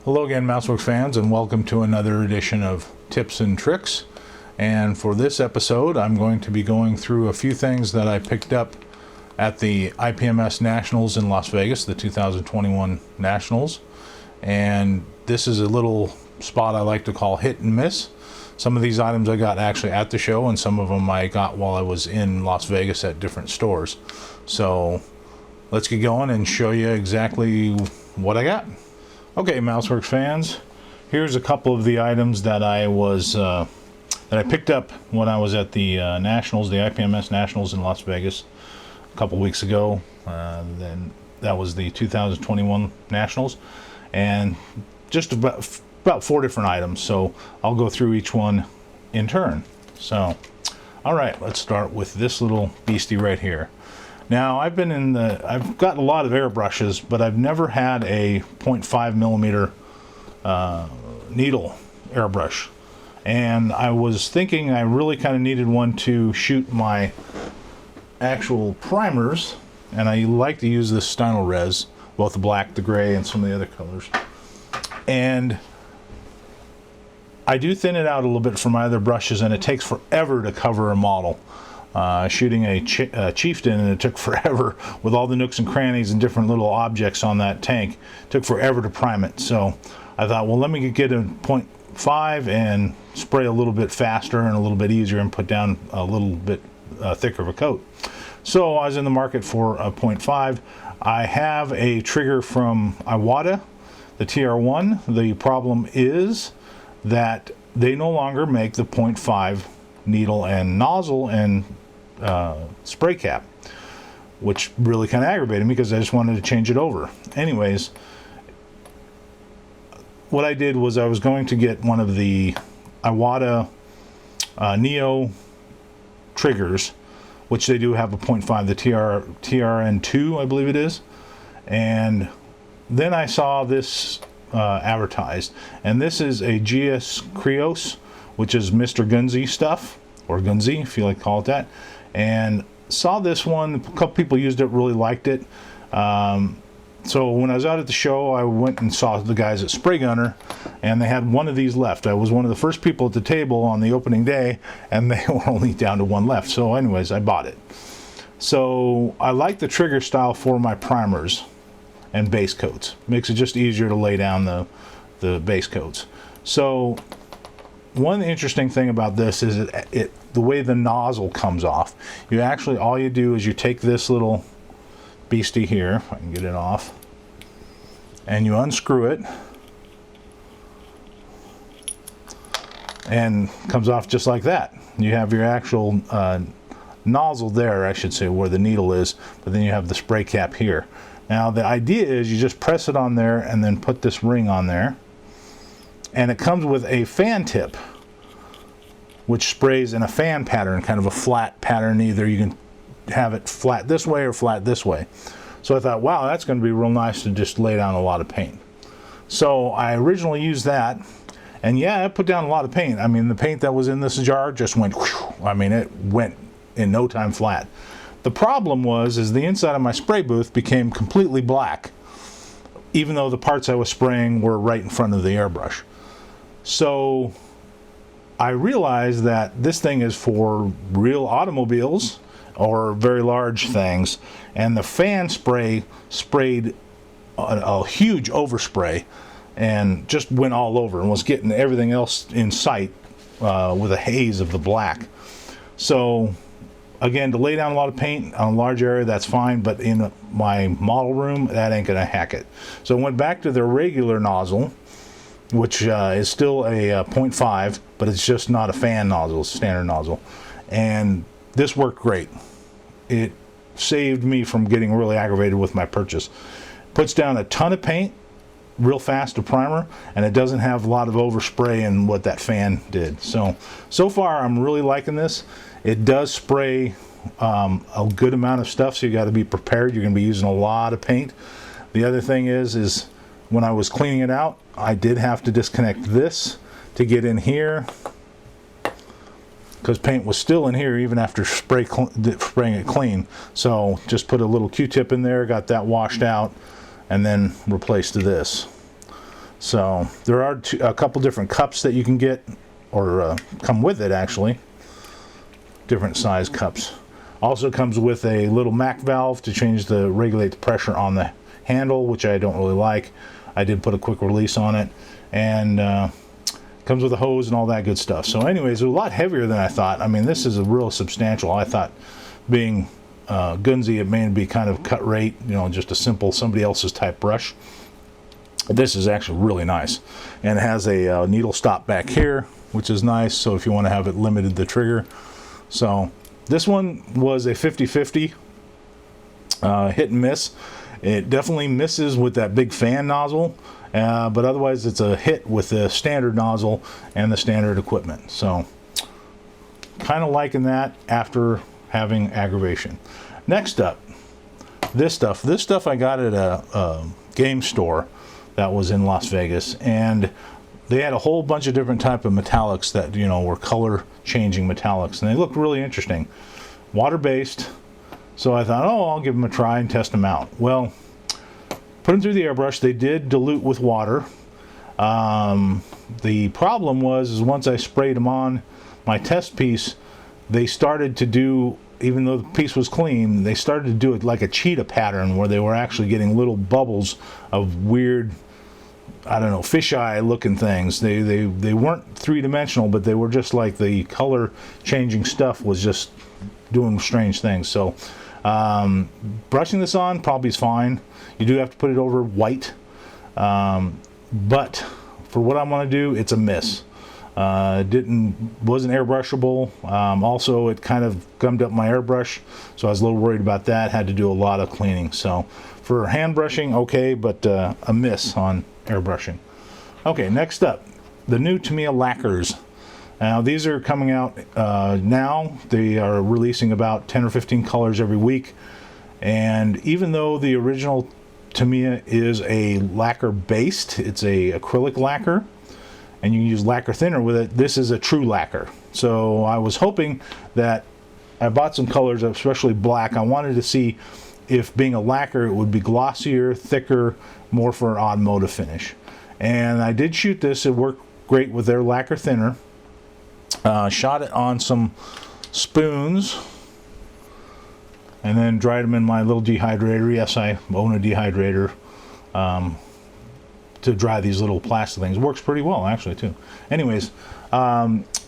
Hello again, Mouseworks fans, and welcome to another edition of Tips and Tricks. And for this episode, I'm going to be going through a few things that I picked up at the IPMS Nationals in Las Vegas, the 2021 Nationals. And this is a little spot I like to call hit and miss. Some of these items I got actually at the show, and some of them I got while I was in Las Vegas at different stores. So let's get going and show you exactly what I got. Okay, Mouseworks fans, here's a couple of the items that I picked up when I was at the Nationals, the IPMS Nationals in Las Vegas a couple weeks ago. Then that was the 2021 Nationals, and just about 4 different items. So I'll go through each one in turn. So, all right, let's start with this little beastie right here. Now, I've got a lot of airbrushes, but I've never had a 0.5 millimeter needle airbrush. And I was thinking I really kind of needed one to shoot my actual primers. And I like to use this Stynylrez, both the black, the gray, and some of the other colors. And I do thin it out a little bit for my other brushes, and it takes forever to cover a model. Shooting a Chieftain, and it took forever with all the nooks and crannies and different little objects on that tank. It took forever to prime it. So I thought, well, let me get a 0.5 and spray a little bit faster and a little bit easier and put down a little bit thicker of a coat. So I was in the market for a 0.5. I have a trigger from Iwata, the TR1. The problem is that they no longer make the 0.5 needle and nozzle and spray cap, which really kind of aggravated me because I just wanted to change it over. Anyways, what I did was I was going to get one of the Iwata Neo triggers, which they do have a 0.5, the TRN2, I believe it is. And then I saw this advertised, and this is a GS Krios, which is Mr. Gunzi stuff, or Gunzi if you like to call it that. And saw this one, a couple people used it, really liked it. So when I was out at the show, I went and saw the guys at Spray Gunner, and they had one of these left. I was one of the first people at the table on the opening day, and they were only down to one left. So anyways, I bought it. So I like the trigger style for my primers and base coats. Makes it just easier to lay down the base coats. So one interesting thing about this is the way the nozzle comes off. You actually, all you do is you take this little beastie here, if I can get it off, and you unscrew it, and comes off just like that. You have your actual nozzle there, I should say, where the needle is, but then you have the spray cap here. Now the idea is you just press it on there and then put this ring on there, and it comes with a fan tip which sprays in a fan pattern, kind of a flat pattern. Either you can have it flat this way or flat this way. So I thought, wow, that's going to be real nice to just lay down a lot of paint. So I originally used that, and yeah, I put down a lot of paint. I mean, the paint that was in this jar just went whoosh. I mean, it went in no time flat. The problem is the inside of my spray booth became completely black, even though the parts I was spraying were right in front of the airbrush. So I realized that this thing is for real automobiles or very large things, and the fan spray sprayed a huge overspray and just went all over and was getting everything else in sight with a haze of the black. So again, to lay down a lot of paint on a large area, that's fine, but in my model room, that ain't gonna hack it. So I went back to the regular nozzle, which is still a 0.5, but it's just not a fan nozzle, it's a standard nozzle. And this worked great. It saved me from getting really aggravated with my purchase. Puts down a ton of paint real fast to primer, and it doesn't have a lot of overspray in what that fan did. So far I'm really liking this. It does spray a good amount of stuff, so you got to be prepared. You're going to be using a lot of paint. The other thing is when I was cleaning it out, I did have to disconnect this to get in here, because paint was still in here even after spraying it clean. So just put a little Q-tip in there, got that washed out, and then replaced this. So there are a couple different cups that you can get, or come with it actually. Different size cups. Also comes with a little MAC valve to regulate the pressure on the handle, which I don't really like. I did put a quick release on it, and comes with a hose and all that good stuff. So anyways, it's a lot heavier than I thought. I mean, this is a real substantial. I thought, being Gunze, it may be kind of cut rate, you know, just a simple somebody else's type brush. This is actually really nice, and it has a needle stop back here, which is nice, so if you want to have it limited the trigger. So this one was a 50-50 hit and miss. It definitely misses with that big fan nozzle, but otherwise it's a hit with the standard nozzle and the standard equipment. So kind of liking that after having aggravation. Next up, this stuff I got at a game store that was in Las Vegas, and they had a whole bunch of different type of metallics that, you know, were color changing metallics, and they looked really interesting. Water based, so I thought, oh, I'll give them a try and test them out. Well, put them through the airbrush. They did dilute with water. The problem was once I sprayed them on my test piece, they started to do, even though the piece was clean, they started to do it like a cheetah pattern where they were actually getting little bubbles of weird, I don't know, fisheye looking things. They weren't three-dimensional, but they were just like the color changing stuff was just doing strange things. So brushing this on probably is fine. You do have to put it over white, but for what I want to do, it's a miss. Wasn't airbrushable. Also, it kind of gummed up my airbrush, so I was a little worried about that. Had to do a lot of cleaning. So for hand brushing, okay, but a miss on airbrushing. Okay, next up, the new Tamiya lacquers. Now these are coming out now. They are releasing about 10 or 15 colors every week, and even though the original Tamiya is a lacquer based, it's a acrylic lacquer, and you can use lacquer thinner with it, this is a true lacquer. So I was hoping that, I bought some colors, especially black. I wanted to see if being a lacquer it would be glossier, thicker, more for an automotive finish. And I did shoot this. It worked great with their lacquer thinner. Shot it on some spoons and then dried them in my little dehydrator. Yes, I own a dehydrator to dry these little plastic things. Works pretty well actually too. Anyways,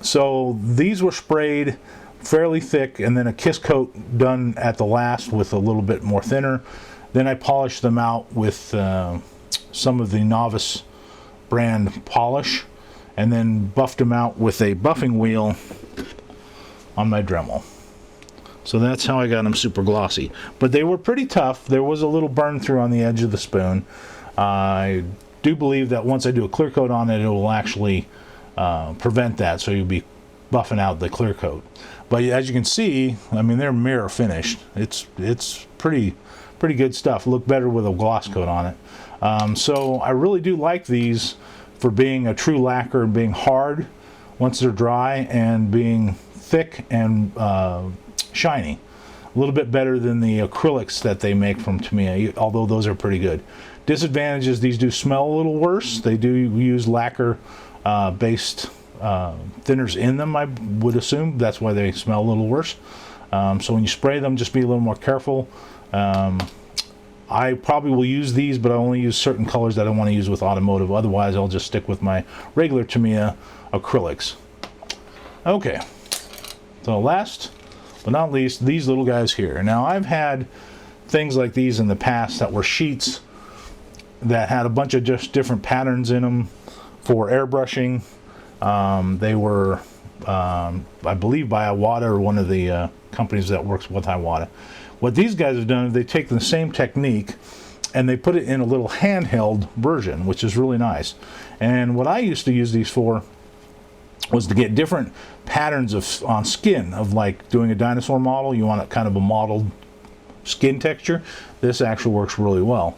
so these were sprayed fairly thick, and then a kiss coat done at the last with a little bit more thinner. Then I polished them out with some of the Novice brand polish, and then buffed them out with a buffing wheel on my Dremel. So that's how I got them super glossy. But they were pretty tough. There was a little burn through on the edge of the spoon. I do believe that once I do a clear coat on it, it will actually prevent that, so you'll be buffing out the clear coat. But as you can see, I mean, they're mirror finished. It's pretty good stuff. Look better with a gloss coat on it. So I really do like these for being a true lacquer and being hard once they're dry, and being thick and shiny. A little bit better than the acrylics that they make from Tamiya, although those are pretty good. Disadvantages, these do smell a little worse. They do use lacquer based thinners in them, I would assume. That's why they smell a little worse. So when you spray them, just be a little more careful. I probably will use these, but I only use certain colors that I want to use with automotive. Otherwise, I'll just stick with my regular Tamiya acrylics. Okay, so last but not least, these little guys here. Now, I've had things like these in the past that were sheets that had a bunch of just different patterns in them for airbrushing. They were, I believe, by Iwata, or one of the companies that works with Iwata. What these guys have done is they take the same technique and they put it in a little handheld version, which is really nice. And what I used to use these for was to get different patterns on skin, of like doing a dinosaur model. You want a kind of a mottled skin texture. This actually works really well.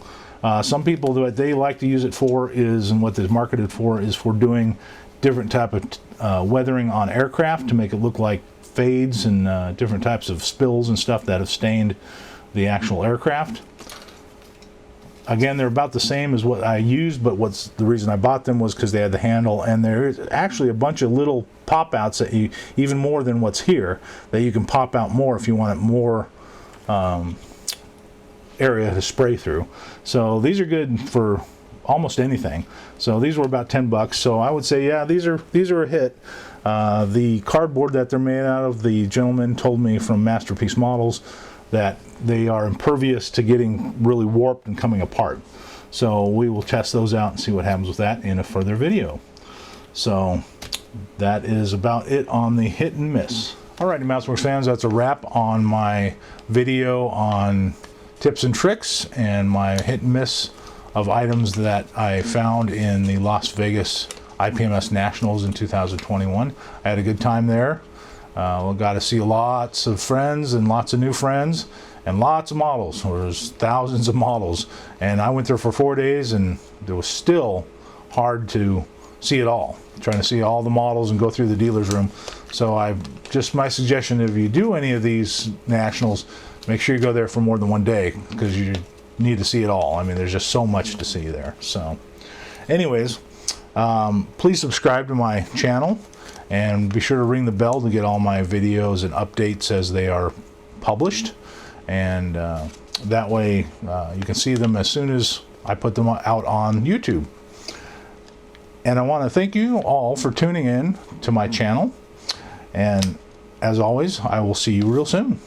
Some people, what they like to use it for is, and what it's marketed for, is for doing different type of weathering on aircraft to make it look like fades and different types of spills and stuff that have stained the actual aircraft. Again, they're about the same as what I used, but what's the reason I bought them was because they had the handle, and there's actually a bunch of little pop outs that you, even more than what's here, that you can pop out more if you want it more area to spray through. So these are good for almost anything. So these were about 10 bucks. So I would say, yeah, these are a hit. The cardboard that they're made out of, the gentleman told me from Masterpiece Models that they are impervious to getting really warped and coming apart. So we will test those out and see what happens with that in a further video. So that is about it on the hit and miss. Alrighty, Mouseworks fans, that's a wrap on my video on tips and tricks and my hit and miss of items that I found in the Las Vegas IPMS Nationals in 2021. I had a good time there. We got to see lots of friends and lots of new friends and lots of models. There's thousands of models, and I went there for 4 days, and it was still hard to see it all. Trying to see all the models and go through the dealer's room. So my suggestion, if you do any of these nationals, make sure you go there for more than 1 day, because you need to see it all. I mean, there's just so much to see there. So anyways, please subscribe to my channel and be sure to ring the bell to get all my videos and updates as they are published, and that way you can see them as soon as I put them out on YouTube. And I want to thank you all for tuning in to my channel, and as always, I will see you real soon.